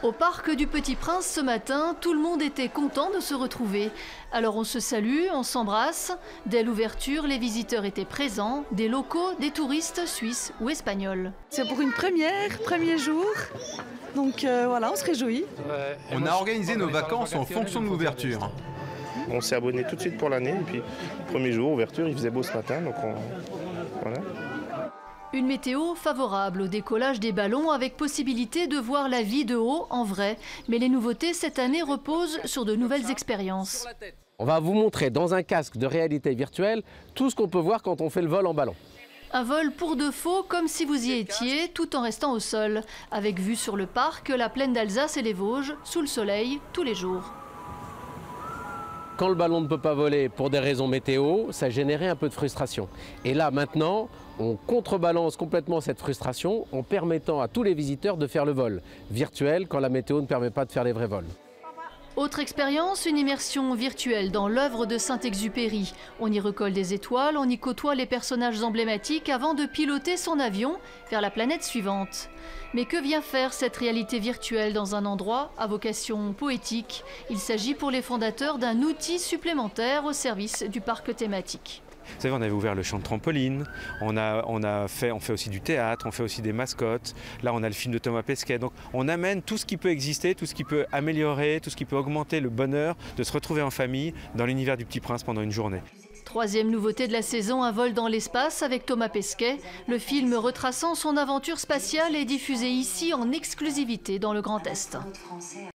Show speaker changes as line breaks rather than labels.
Au parc du Petit Prince ce matin, tout le monde était content de se retrouver. Alors on se salue, on s'embrasse. Dès l'ouverture, les visiteurs étaient présents, des locaux, des touristes suisses ou espagnols.
C'est pour une premier jour. Donc voilà, on se réjouit.
On a organisé nos vacances en fonction de l'ouverture.
On s'est abonné tout de suite pour l'année. Et puis, premier jour, ouverture, il faisait beau ce matin. Donc voilà.
Une météo favorable au décollage des ballons avec possibilité de voir la vie de haut en vrai. Mais les nouveautés cette année reposent sur de nouvelles expériences.
On va vous montrer dans un casque de réalité virtuelle tout ce qu'on peut voir quand on fait le vol en ballon.
Un vol pour de faux, comme si vous y étiez, tout en restant au sol. Avec vue sur le parc, la plaine d'Alsace et les Vosges, sous le soleil, tous les jours.
Quand le ballon ne peut pas voler pour des raisons météo, ça générait un peu de frustration. Et là, maintenant, on contrebalance complètement cette frustration en permettant à tous les visiteurs de faire le vol virtuel quand la météo ne permet pas de faire les vrais vols.
Autre expérience, une immersion virtuelle dans l'œuvre de Saint-Exupéry. On y recolle des étoiles, on y côtoie les personnages emblématiques avant de piloter son avion vers la planète suivante. Mais que vient faire cette réalité virtuelle dans un endroit à vocation poétique? Il s'agit pour les fondateurs d'un outil supplémentaire au service du parc thématique.
Vous savez, on avait ouvert le champ de trampoline, on fait aussi du théâtre, on fait aussi des mascottes. Là, on a le film de Thomas Pesquet. Donc, on amène tout ce qui peut exister, tout ce qui peut améliorer, tout ce qui peut augmenter le bonheur de se retrouver en famille dans l'univers du Petit Prince pendant une journée.
Troisième nouveauté de la saison, un vol dans l'espace avec Thomas Pesquet. Le film retraçant son aventure spatiale est diffusé ici en exclusivité dans le Grand Est.